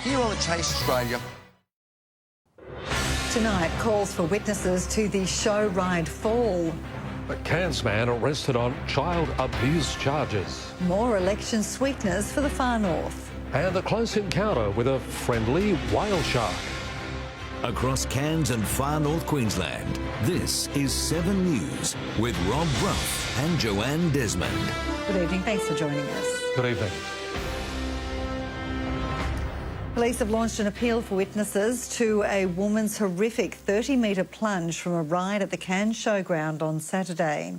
here on the Chase Australia. Tonight, calls for witnesses to the show ride fall. A Cairns man arrested on child abuse charges. More election sweeteners for the far north. And a close encounter with a friendly whale shark. Across Cairns and far north Queensland, this is 7 News with Brough and Joanne Gismond. Good evening, thanks for joining us. Good evening. Police have launched an appeal for witnesses to a woman's horrific 30-metre plunge from a ride at the Cairns showground on Saturday.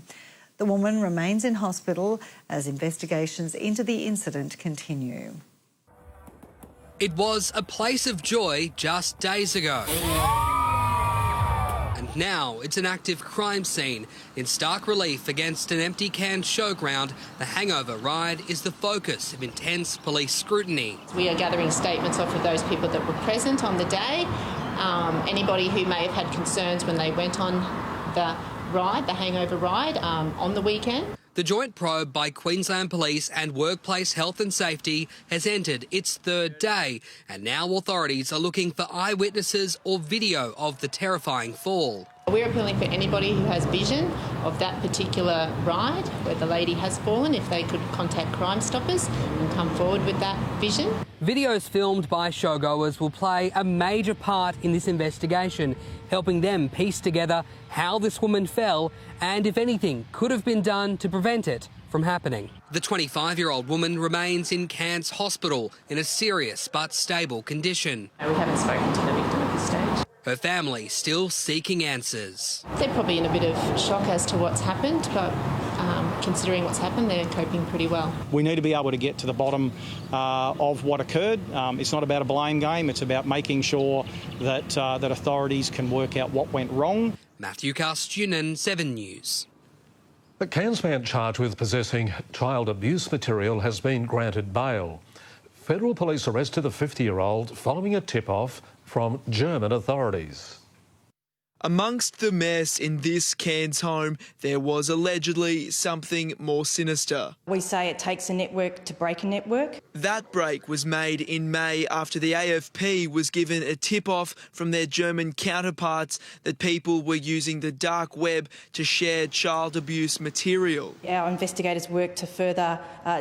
The woman remains in hospital as investigations into the incident continue. It was a place of joy just days ago. And now it's an active crime scene. In stark relief against an empty Cairns showground, the hangover ride is the focus of intense police scrutiny. We are gathering statements off of those people that were present on the day, anybody who may have had concerns when they went on the ride, the hangover ride, on the weekend. The joint probe by Queensland Police and Workplace Health and Safety has entered its third day, and now authorities are looking for eyewitnesses or video of the terrifying fall. We're appealing for anybody who has vision of that particular ride where the lady has fallen, if they could contact Crime Stoppers and come forward with that vision. Videos filmed by showgoers will play a major part in this investigation, helping them piece together how this woman fell and if anything could have been done to prevent it from happening. The 25-year-old woman remains in Cairns Hospital in a serious but stable condition. We haven't spoken to the victim at this stage. Her family still seeking answers. They're probably in a bit of shock as to what's happened, but considering what's happened, they're coping pretty well. We need to be able to get to the bottom of what occurred. It's not about a blame game, it's about making sure that that authorities can work out what went wrong. Matthew Castunan, 7 News. A Cairns man charged with possessing child abuse material has been granted bail. Federal police arrested the 50-year-old following a tip-off from German authorities. Amongst the mess in this Cairns home, there was allegedly something more sinister. We say it takes a network to break a network. That break was made in May after the AFP was given a tip-off from their German counterparts that people were using the dark web to share child abuse material. Our investigators worked to further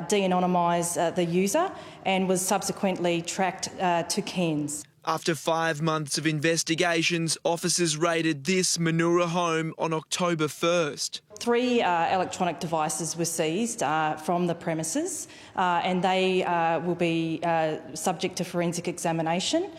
de-anonymise the user and was subsequently tracked to Cairns. After 5 months of investigations, officers raided this Manura home on October 1st. 3 electronic devices were seized from the premises and they will be subject to forensic examination,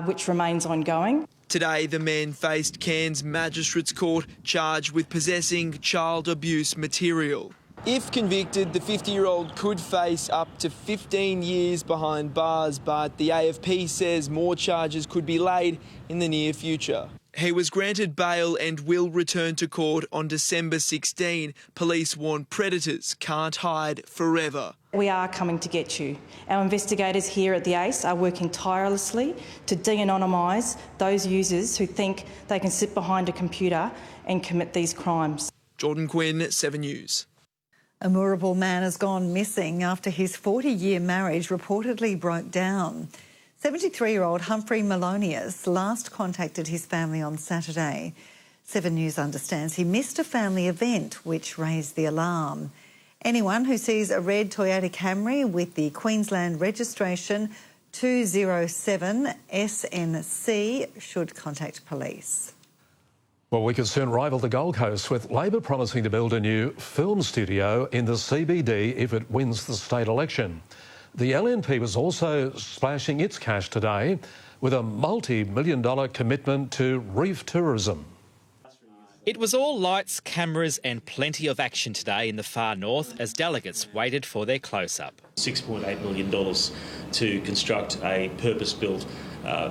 which remains ongoing. Today, the men faced Cairns Magistrates Court charged with possessing child abuse material. If convicted, the 50-year-old could face up to 15 years behind bars, but the AFP says more charges could be laid in the near future. He was granted bail and will return to court on December 16. Police warn predators can't hide forever. We are coming to get you. Our investigators here at the ACE are working tirelessly to de-anonymise those users who think they can sit behind a computer and commit these crimes. Jordan Quinn, 7 News. A Moorabool man has gone missing after his 40-year marriage reportedly broke down. 73-year-old Humphrey Melonius last contacted his family on Saturday. 7 News understands he missed a family event which raised the alarm. Anyone who sees a red Toyota Camry with the Queensland registration 207 SNC should contact police. Well, we could soon rival the Gold Coast, with Labor promising to build a new film studio in the CBD if it wins the state election. The LNP was also splashing its cash today with a multi-million-dollar commitment to reef tourism. It was all lights, cameras and plenty of action today in the far north as delegates waited for their close-up. $6.8 million to construct a purpose-built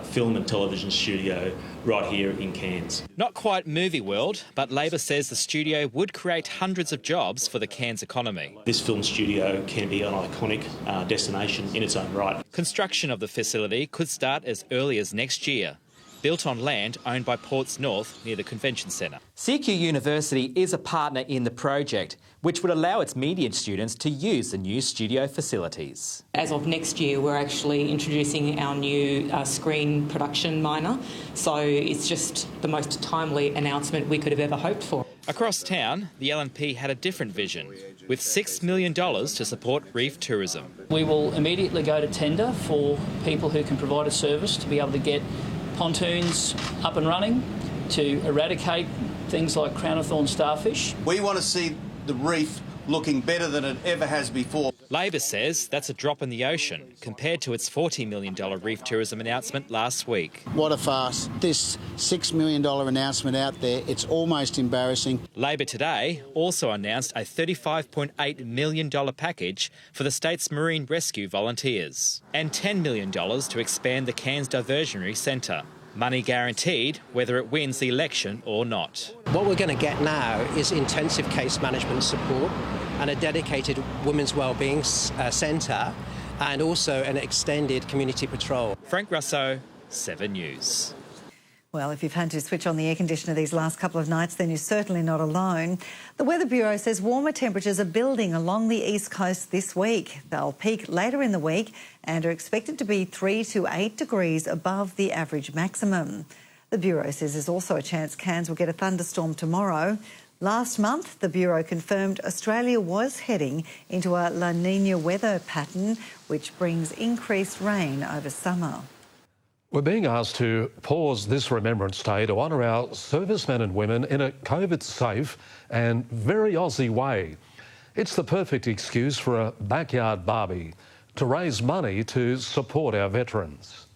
film and television studio right here in Cairns. Not quite movie world, but Labor says the studio would create hundreds of jobs for the Cairns economy. This film studio can be an iconic destination in its own right. Construction of the facility could start as early as next year. built on land owned by Ports North near the Convention Centre. CQ University is a partner in the project, which would allow its media students to use the new studio facilities. As of next year, we're actually introducing our new screen production minor, so it's just the most timely announcement we could have ever hoped for. Across town, the LNP had a different vision, with $6 million to support reef tourism. We will immediately go to tender for people who can provide a service to be able to get pontoons up and running, to eradicate things like crown-of-thorn starfish. We want to see the reef looking better than it ever has before. Labor says that's a drop in the ocean compared to its $40 million reef tourism announcement last week. What a farce. This $6 million announcement out there, it's almost embarrassing. Labor today also announced a $35.8 million package for the state's marine rescue volunteers and $10 million to expand the Cairns Diversionary Centre. Money guaranteed whether it wins the election or not. What we're going to get now is intensive case management support and a dedicated women's wellbeing centre and also an extended community patrol. Frank Russo, 7 News. Well, if you've had to switch on the air conditioner these last couple of nights, then you're certainly not alone. The Weather Bureau says warmer temperatures are building along the east coast this week. They'll peak later in the week and are expected to be 3 to 8 degrees above the average maximum. The Bureau says there's also a chance Cairns will get a thunderstorm tomorrow. Last month, the Bureau confirmed Australia was heading into a La Nina weather pattern, which brings increased rain over summer. We're being asked to pause this Remembrance Day to honour our servicemen and women in a COVID-safe and very Aussie way. It's the perfect excuse for a backyard barbie to raise money to support our veterans.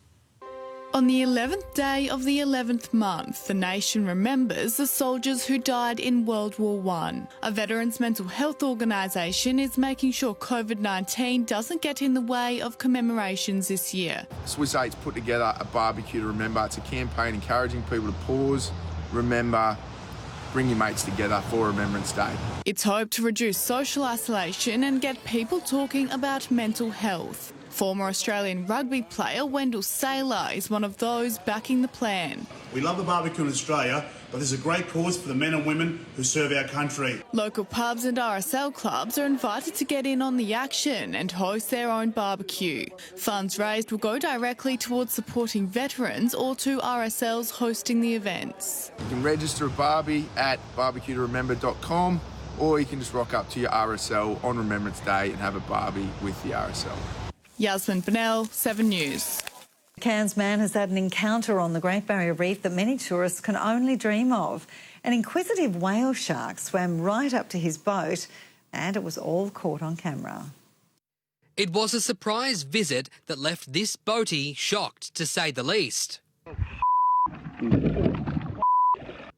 On the 11th day of the 11th month, the nation remembers the soldiers who died in World War I. A veterans' mental health organisation is making sure COVID-19 doesn't get in the way of commemorations this year. Swiss 8's put together a barbecue to remember. It's a campaign encouraging people to pause, remember, bring your mates together for Remembrance Day. It's hoped to reduce social isolation and get people talking about mental health. Former Australian rugby player Wendell Saylor is one of those backing the plan. We love the barbecue in Australia, but there's a great cause for the men and women who serve our country. Local pubs and RSL clubs are invited to get in on the action and host their own barbecue. Funds raised will go directly towards supporting veterans or to RSLs hosting the events. You can register a barbie at barbecuetoremember.com, or you can just rock up to your RSL on Remembrance Day and have a barbie with the RSL. Gismond, 7 News. A Cairns man has had an encounter on the Great Barrier Reef that many tourists can only dream of. An inquisitive whale shark swam right up to his boat and it was all caught on camera. It was a surprise visit that left this boatie shocked, to say the least.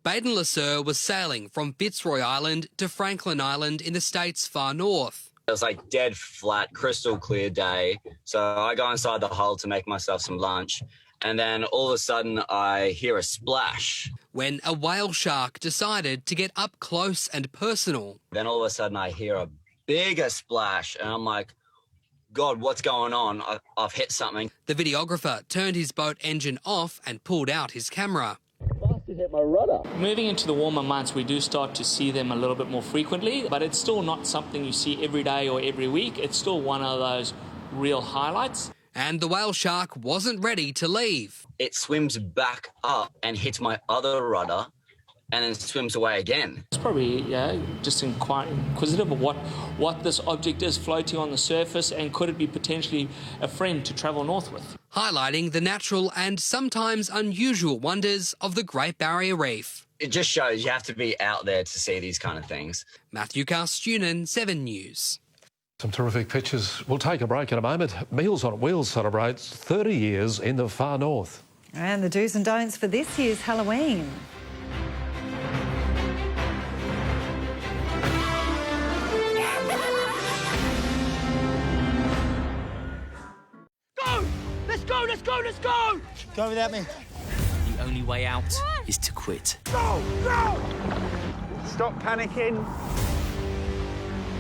Baden Lasser was sailing from Fitzroy Island to Franklin Island in the state's far north. It was like dead flat, crystal clear day. So I go inside the hull to make myself some lunch. And then all of a sudden I hear a splash. When a whale shark decided to get up close and personal. Then all of a sudden I hear a bigger splash and I'm like, God, what's going on? I've hit something. The videographer turned his boat engine off and pulled out his camera. Hit my rudder. Moving into the warmer months, we do start to see them a little bit more frequently, but it's still not something you see every day or every week. It's still one of those real highlights. And the whale shark wasn't ready to leave. It swims back up and hits my other rudder and then swims away again. It's probably just quite inquisitive of what this object is floating on the surface, and could it be potentially a friend to travel north with. Highlighting the natural and sometimes unusual wonders of the Great Barrier Reef. It just shows you have to be out there to see these kind of things. Matthew Carstunen, 7 News. Some terrific pictures. We'll take a break in a moment. Meals on Wheels celebrates 30 years in the far north. And the do's and don'ts for this year's Halloween. Let's go! Go without me. The only way out is to quit. Go! Stop panicking.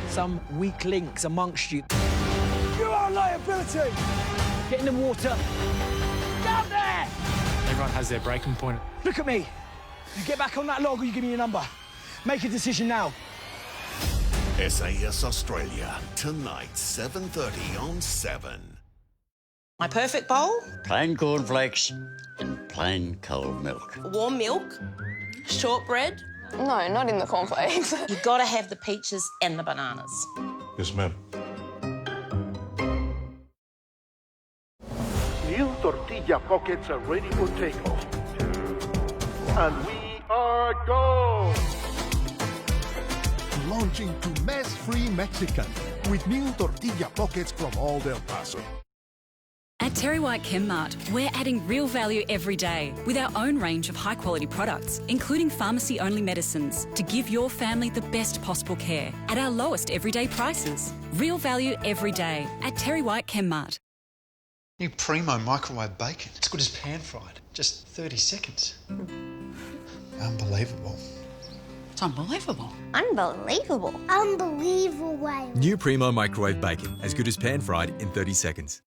Some weak links amongst you. You are a liability! Get in the water. Down there! They everyone has their breaking point. Look at me. You get back on that log or you give me your number. Make a decision now. SAS Australia, tonight, 7:30 on 7. My perfect bowl? Plain cornflakes and plain cold milk. Warm milk? Shortbread? No, not in the cornflakes. You've got to have the peaches and the bananas. Yes, ma'am. New tortilla pockets are ready for takeoff. And we are go! Launching to mess-free Mexican with new tortilla pockets from Old El Paso. At Terry White Chemmart, we're adding real value every day with our own range of high-quality products, including pharmacy-only medicines, to give your family the best possible care at our lowest everyday prices. Real value every day at Terry White Chemmart. New Primo microwave bacon. It's good as pan-fried. Just 30 seconds. Unbelievable. It's unbelievable. Unbelievable. Unbelievable. New Primo microwave bacon, as good as pan-fried in 30 seconds.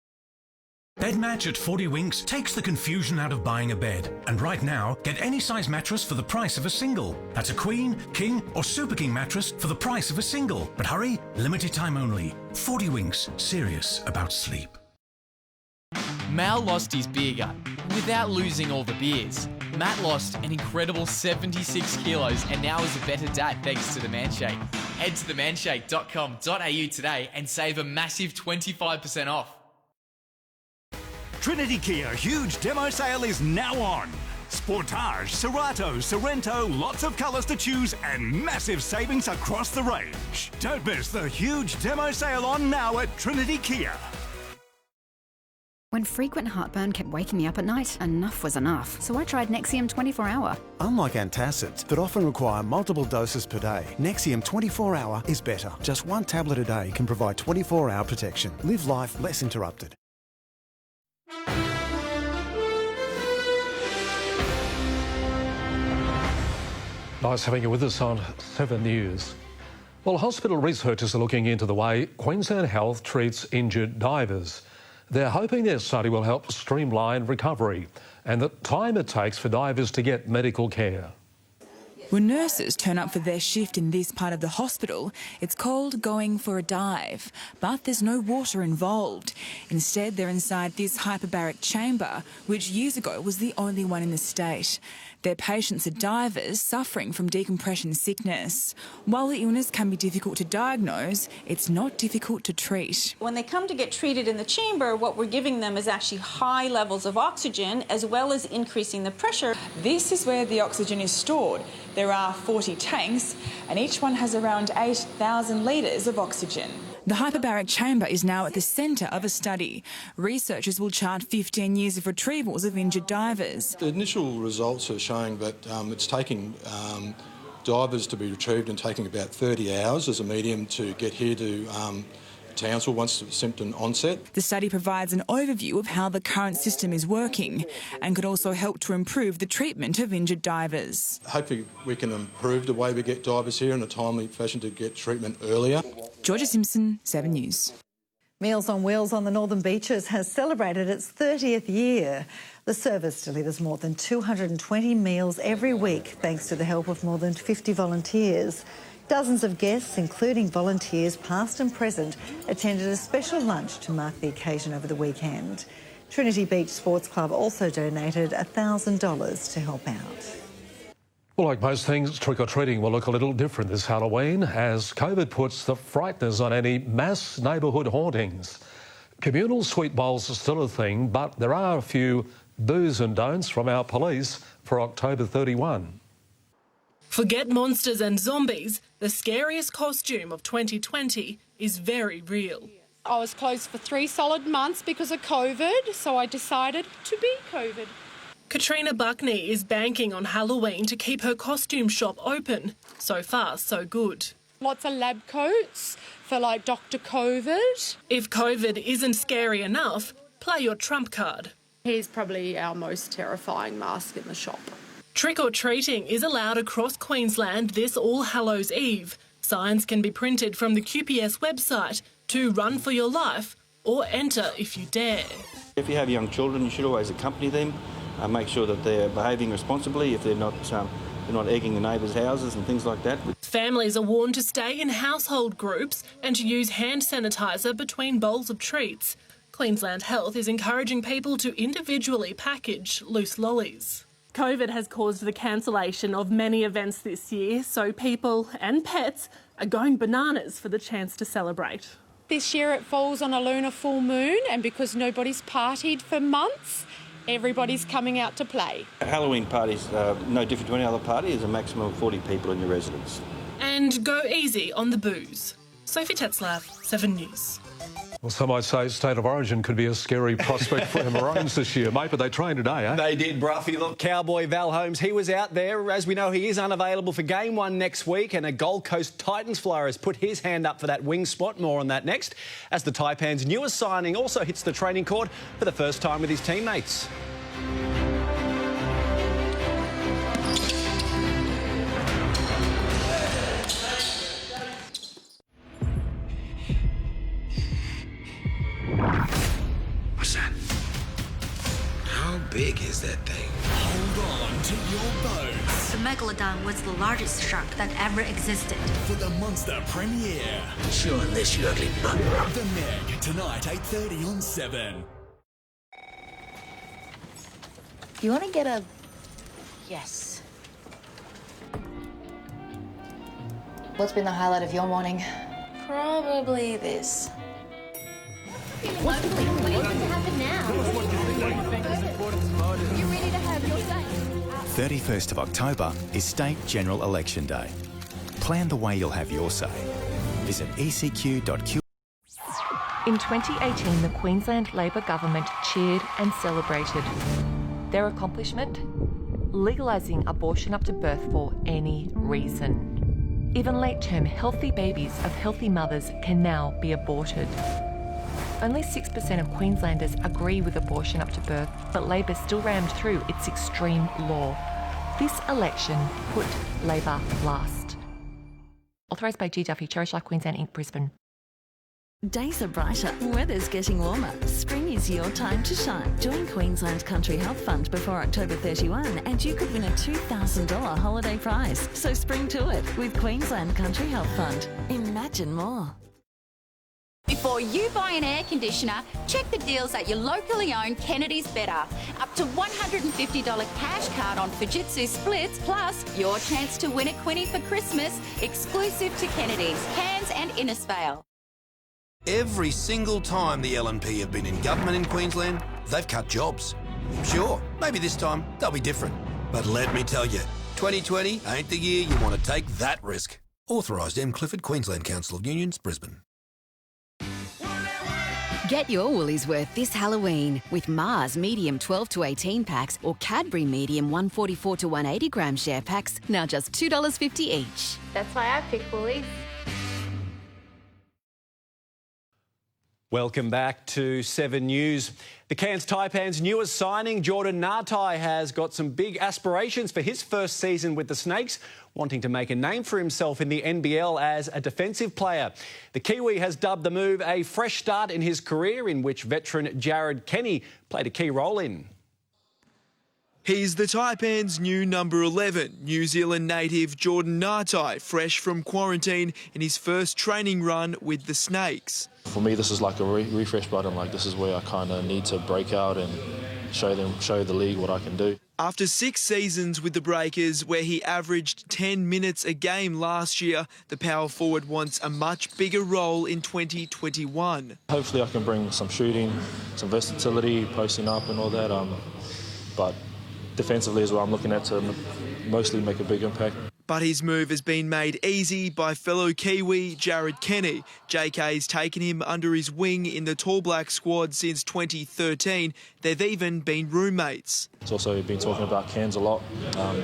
Bed Match at 40 Winks takes the confusion out of buying a bed. And right now, get any size mattress for the price of a single. That's a queen, king or super king mattress for the price of a single. But hurry, limited time only. 40 Winks, serious about sleep. Mal lost his beer gut without losing all the beers. Matt lost an incredible 76 kilos and now is a better dad thanks to the Manshake. Head to themanshake.com.au today and save a massive 25% off. Trinity Kia huge demo sale is now on. Sportage, Cerato, Sorrento, lots of colours to choose and massive savings across the range. Don't miss the huge demo sale on now at Trinity Kia. When frequent heartburn kept waking me up at night, enough was enough. So I tried Nexium 24-hour. Unlike antacids that often require multiple doses per day, Nexium 24-hour is better. Just one tablet a day can provide 24-hour protection. Live life less interrupted. Nice having you with us on 7 News. Well, hospital researchers are looking into the way Queensland Health treats injured divers. They're hoping their study will help streamline recovery and the time it takes for divers to get medical care. When nurses turn up for their shift in this part of the hospital, it's called going for a dive. But there's no water involved. Instead, they're inside this hyperbaric chamber, which years ago was the only one in the state. Their patients are divers suffering from decompression sickness. While the illness can be difficult to diagnose, it's not difficult to treat. When they come to get treated in the chamber, what we're giving them is actually high levels of oxygen as well as increasing the pressure. This is where the oxygen is stored. There are 40 tanks and each one has around 8,000 litres of oxygen. The hyperbaric chamber is now at the centre of a study. Researchers will chart 15 years of retrievals of injured divers. The initial results are showing that it's taking divers to be retrieved and taking about 30 hours as a medium to get here to Townsville once the symptom onset. The study provides an overview of how the current system is working and could also help to improve the treatment of injured divers. Hopefully we can improve the way we get divers here in a timely fashion to get treatment earlier. Georgia Simpson, 7 News. Meals on Wheels on the Northern Beaches has celebrated its 30th year. The service delivers more than 220 meals every week thanks to the help of more than 50 volunteers. Dozens of guests, including volunteers past and present, attended a special lunch to mark the occasion over the weekend. Trinity Beach Sports Club also donated $1,000 to help out. Well, like most things, trick-or-treating will look a little different this Halloween as COVID puts the frighteners on any mass neighbourhood hauntings. Communal sweet bowls are still a thing, but there are a few do's and don'ts from our police for October 31. Forget monsters and zombies, the scariest costume of 2020 is very real. I was closed for 3 solid months because of COVID, so I decided to be COVID. Katrina Buckney is banking on Halloween to keep her costume shop open. So far, so good. Lots of lab coats for like Dr. COVID. If COVID isn't scary enough, play your trump card. He's probably our most terrifying mask in the shop. Trick-or-treating is allowed across Queensland this All Hallows Eve. Signs can be printed from the QPS website to run for your life or enter if you dare. If you have young children, you should always accompany them. make sure that they're behaving responsibly, if they're not egging the neighbours' houses and things like that. Families are warned to stay in household groups and to use hand sanitizer between bowls of treats. Queensland Health is encouraging people to individually package loose lollies. COVID has caused the cancellation of many events this year, so people and pets are going bananas for the chance to celebrate. This year it falls on a lunar full moon, and because nobody's partied for months, everybody's coming out to play. Halloween parties no different to any other party. There's a maximum of 40 people in your residence. And go easy on the booze. Sophie Tetzlaff, 7 News. Well, some might say State of Origin could be a scary prospect for the Maroons this year, mate, but they trained today, eh? They did, Broughy. Look, Cowboy Val Holmes, he was out there. As we know, he is unavailable for Game 1 next week, and a Gold Coast Titans flyer has put his hand up for that wing spot. More on that next, as the Taipans' newest signing also hits the training court for the first time with his teammates. What's that? How big is that thing? Hold on to your boats. The Megalodon was the largest shark that ever existed. For the Monster premiere. Chew on this, you ugly butt. The Meg, tonight, 8:30 on 7. You want to get a... Yes. What's been the highlight of your morning? Probably this. What's going to happen now? You ready to have your say? 31st of October is State General Election Day. Plan the way you'll have your say. Visit ecq.q. In 2018, the Queensland Labor government cheered and celebrated. Their accomplishment? Legalising abortion up to birth for any reason. Even late-term healthy babies of healthy mothers can now be aborted. Only 6% of Queenslanders agree with abortion up to birth, but Labor still rammed through its extreme law. This election put Labor last. Authorised by G. Duffy, Cherish Life Queensland Inc. Brisbane. Days are brighter, weather's getting warmer. Spring is your time to shine. Join Queensland Country Health Fund before October 31 and you could win a $2,000 holiday prize. So spring to it with Queensland Country Health Fund. Imagine more. Before you buy an air conditioner, check the deals at your locally owned Kennedy's Better. Up to $150 cash card on Fujitsu splits, plus your chance to win a Quinny for Christmas, exclusive to Kennedy's, Cairns and Innisfail. Every single time the LNP have been in government in Queensland, they've cut jobs. Sure, maybe this time they'll be different. But let me tell you, 2020 ain't the year you want to take that risk. Authorised M. Clifford, Queensland Council of Unions, Brisbane. Get your woolies worth this Halloween with Mars medium 12 to 18 packs or Cadbury medium 144 to 180 gram share packs, now just $2.50 each. That's why I pick Woolies. Welcome back to 7 News. The Cairns Taipans' newest signing, Jordan Ngatai, has got some big aspirations for his first season with the Snakes, wanting to make a name for himself in the NBL as a defensive player. The Kiwi has dubbed the move a fresh start in his career, in which veteran Jared Kenny played a key role in. He's the Taipans' new number 11, New Zealand native Jordan Ngatai, fresh from quarantine in his first training run with the Snakes. For me, this is like a refresh button. Like, this is where I kind of need to break out and show the league what I can do. After 6 seasons with the Breakers, where he averaged 10 minutes a game last year, the power forward wants a much bigger role in 2021. Hopefully I can bring some shooting, some versatility, posting up and all that. But defensively is what I'm looking at to mostly make a big impact. But his move has been made easy by fellow Kiwi Jared Kenny. JK's taken him under his wing in the Tall Black squad since 2013. They've even been roommates. It's also been talking about Cairns a lot,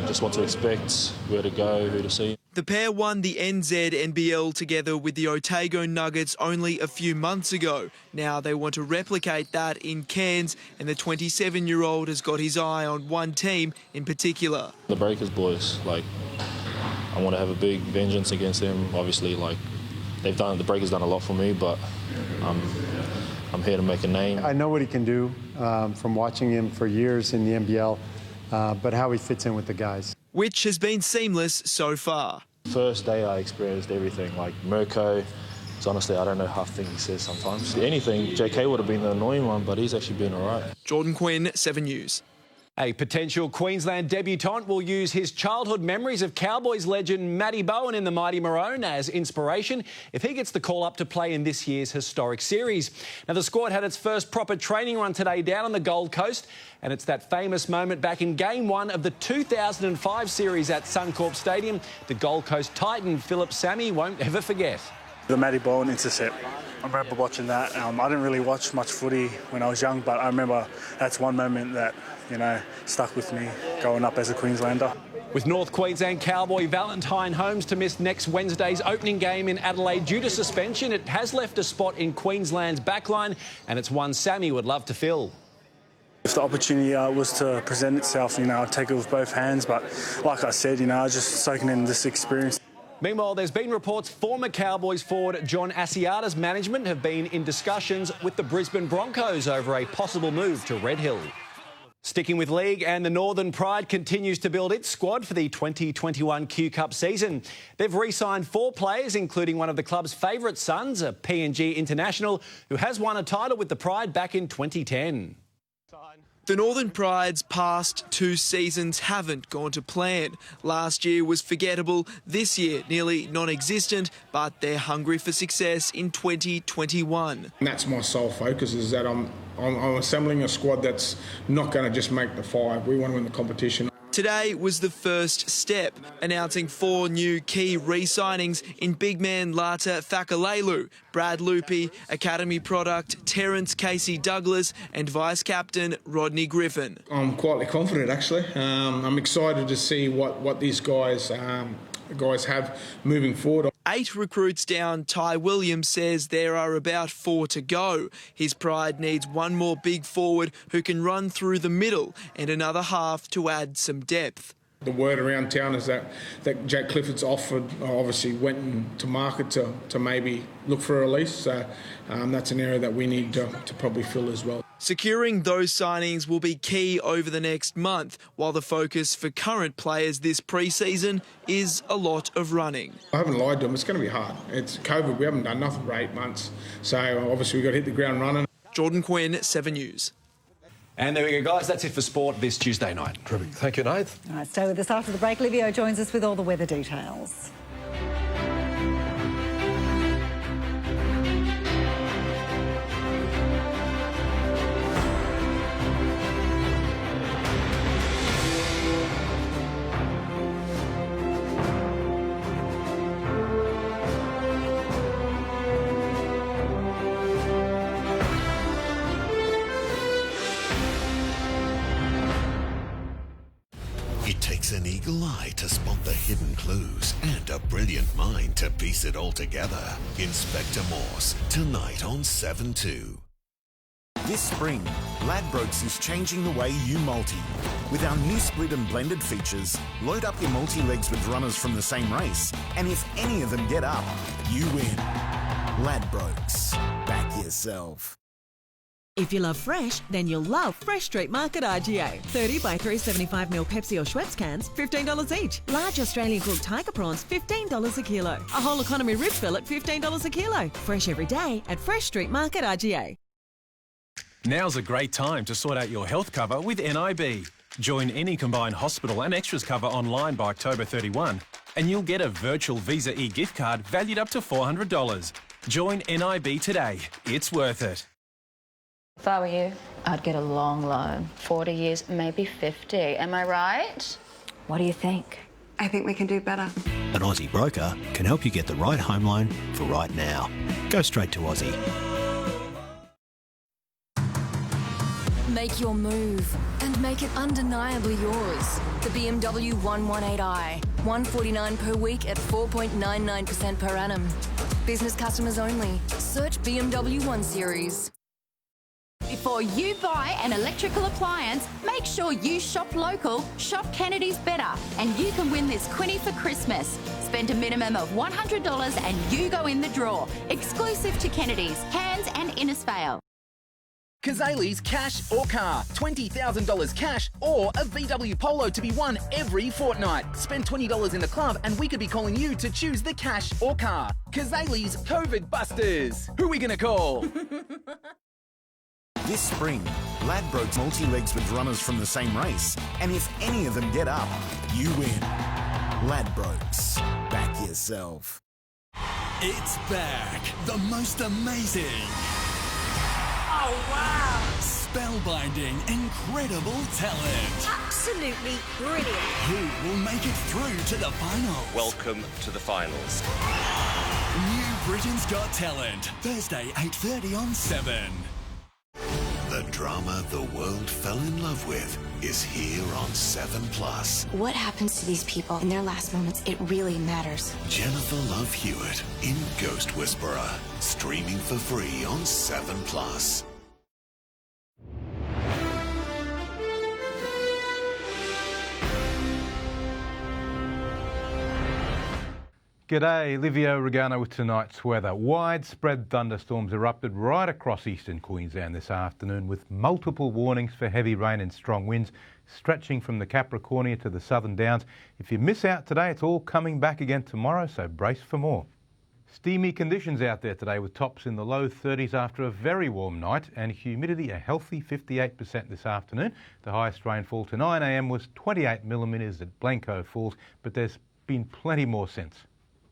just what to expect, where to go, who to see. The pair won the NZ-NBL together with the Otago Nuggets only a few months ago. Now they want to replicate that in Cairns, and the 27-year-old has got his eye on one team in particular. The Breakers boys, I want to have a big vengeance against them. Obviously, the Breakers done a lot for me, but I'm here to make a name. I know what he can do from watching him for years in the NBL, but how he fits in with the guys. Which has been seamless so far. First day I experienced everything, like Mirko. So honestly, I don't know half the thing he says sometimes. Anything, JK would have been the annoying one, but he's actually been all right. Jordan Quinn, 7 News. A potential Queensland debutant will use his childhood memories of Cowboys legend Matty Bowen in the Mighty Maroon as inspiration if he gets the call up to play in this year's historic series. Now, the squad had its first proper training run today down on the Gold Coast, and it's that famous moment back in Game 1 of the 2005 series at Suncorp Stadium the Gold Coast Titan Philip Sammy won't ever forget. The Matty Bowen intercept. I remember watching that. I didn't really watch much footy when I was young, but I remember that's one moment that, stuck with me growing up as a Queenslander. With North Queensland Cowboy Valentine Holmes to miss next Wednesday's opening game in Adelaide due to suspension, it has left a spot in Queensland's backline, and it's one Sammy would love to fill. If the opportunity was to present itself, I'd take it with both hands. But like I said, I was just soaking in this experience. Meanwhile, there's been reports former Cowboys forward John Asiata's management have been in discussions with the Brisbane Broncos over a possible move to Red Hill. Sticking with league, and the Northern Pride continues to build its squad for the 2021 Q Cup season. They've re-signed 4 players, including one of the club's favourite sons, a PNG international, who has won a title with the Pride back in 2010. The Northern Pride's past 2 seasons haven't gone to plan. Last year was forgettable, this year nearly non-existent, but they're hungry for success in 2021. And that's my sole focus, is that I'm assembling a squad that's not going to just make the 5. We want to win the competition. Today was the first step, announcing 4 new key re-signings in big man Lata Thakalelu, Brad Loopy, Academy product Terrence Casey-Douglas and Vice-Captain Rodney Griffin. I'm quietly confident, actually. I'm excited to see what these guys have moving forward. 8 recruits down, Ty Williams says there are about 4 to go. His Pride needs one more big forward who can run through the middle and another half to add some depth. The word around town is that Jack Clifford's offered, obviously went to market to maybe look for a release. So that's an area that we need to probably fill as well. Securing those signings will be key over the next month, while the focus for current players this pre-season is a lot of running. I haven't lied to them. It's going to be hard. It's COVID. We haven't done nothing for 8 months. So obviously we've got to hit the ground running. Jordan Quinn, 7 News. And there we go, guys. That's it for sport this Tuesday night. Terrific. Thank you, Nath. All right, stay with us after the break. Livio joins us with all the weather details. It takes an eagle eye to spot the hidden clues and a brilliant mind to piece it all together. Inspector Morse, tonight on 7/2. This spring, Ladbrokes is changing the way you multi. With our new split and blended features, load up your multi-legs with runners from the same race, and if any of them get up, you win. Ladbrokes. Back yourself. If you love fresh, then you'll love Fresh Street Market RGA. 30 by 375ml Pepsi or Schweppes cans, $15 each. Large Australian cooked tiger prawns, $15 a kilo. A whole economy rib fillet, $15 a kilo. Fresh every day at Fresh Street Market RGA. Now's a great time to sort out your health cover with NIB. Join any combined hospital and extras cover online by October 31 and you'll get a virtual Visa e-gift card valued up to $400. Join NIB today. It's worth it. If I were you, I'd get a long loan. 40 years, maybe 50. Am I right? What do you think? I think we can do better. An Aussie broker can help you get the right home loan for right now. Go straight to Aussie. Make your move and make it undeniably yours. The BMW 118i. $149 per week at 4.99% per annum. Business customers only. Search BMW 1 Series. Before you buy an electrical appliance, make sure you shop local, shop Kennedy's better, and you can win this Quinny for Christmas. Spend a minimum of $100 and you go in the draw. Exclusive to Kennedy's, Cairns and Innisfail. Kazali's Cash or Car. $20,000 cash or a VW Polo to be won every fortnight. Spend $20 in the club and we could be calling you to choose the Cash or Car. Kazali's COVID Busters. Who are we going to call? This spring, Ladbrokes multi-legs with runners from the same race. And if any of them get up, you win. Ladbrokes. Back yourself. It's back. The most amazing. Oh, wow. Spellbinding, incredible talent. Absolutely brilliant. Who will make it through to the finals? Welcome to the finals. New Britain's Got Talent. Thursday, 8:30 on 7. The drama the world fell in love with is here on 7+. What happens to these people in their last moments, it really matters. Jennifer Love Hewitt in Ghost Whisperer. Streaming for free on 7+. G'day, Livio Regano with tonight's weather. Widespread thunderstorms erupted right across eastern Queensland this afternoon with multiple warnings for heavy rain and strong winds stretching from the Capricornia to the Southern Downs. If you miss out today, it's all coming back again tomorrow, so brace for more. Steamy conditions out there today with tops in the low 30s after a very warm night and humidity a healthy 58% this afternoon. The highest rainfall to 9 a.m. was 28 millimetres at Blanco Falls, but there's been plenty more since.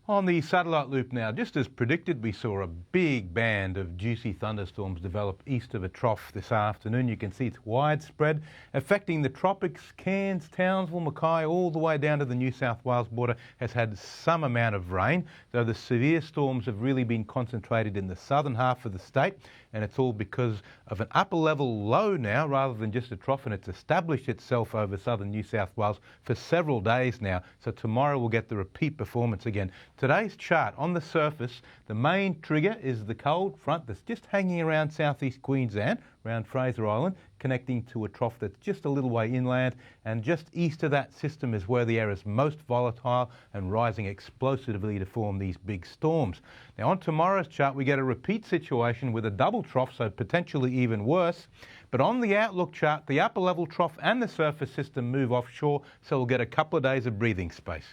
On the satellite loop now, just as predicted, we saw a big band of juicy thunderstorms develop east of a trough this afternoon. You can see it's widespread, affecting the tropics. Cairns, Townsville, Mackay, all the way down to the New South Wales border has had some amount of rain, though the severe storms have really been concentrated in the southern half of the state, and it's all because of an upper level low now rather than just a trough, and it's established itself over southern New South Wales for several days now. So tomorrow we'll get the repeat performance again. Today's chart, on the surface, the main trigger is the cold front that's just hanging around southeast Queensland, around Fraser Island, connecting to a trough that's just a little way inland, and just east of that system is where the air is most volatile and rising explosively to form these big storms. Now on tomorrow's chart we get a repeat situation with a double trough, so potentially even worse. But on the outlook chart, the upper level trough and the surface system move offshore, so we'll get a couple of days of breathing space.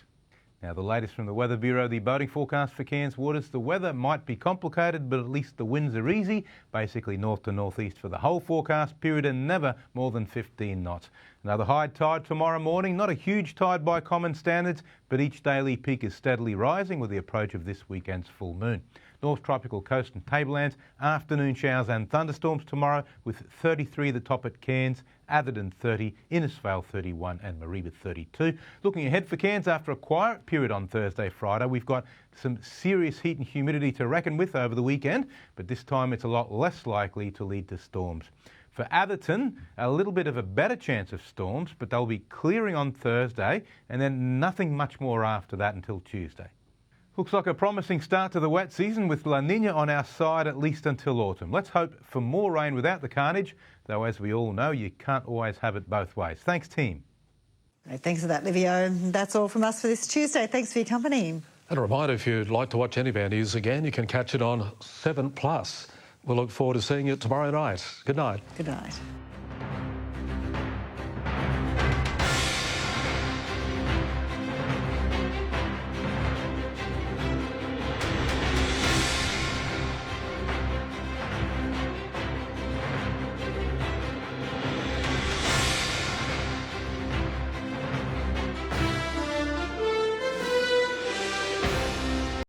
Now, the latest from the Weather Bureau, the boating forecast for Cairns waters. The weather might be complicated, but at least the winds are easy, basically north to northeast for the whole forecast period and never more than 15 knots. Another high tide tomorrow morning, not a huge tide by common standards, but each daily peak is steadily rising with the approach of this weekend's full moon. North Tropical Coast and Tablelands, afternoon showers and thunderstorms tomorrow with 33 the top at Cairns, Atherton 30, Innisfail 31 and Mareeba 32. Looking ahead for Cairns after a quiet period on Thursday, Friday, we've got some serious heat and humidity to reckon with over the weekend, but this time it's a lot less likely to lead to storms. For Atherton, a little bit of a better chance of storms, but they'll be clearing on Thursday and then nothing much more after that until Tuesday. Looks like a promising start to the wet season with La Nina on our side at least until autumn. Let's hope for more rain without the carnage, though as we all know, you can't always have it both ways. Thanks, team. Great, thanks for that, Livio. That's all from us for this Tuesday. Thanks for your company. And a reminder, if you'd like to watch any of our news again, you can catch it on 7+. We'll look forward to seeing you tomorrow night. Good night. Good night.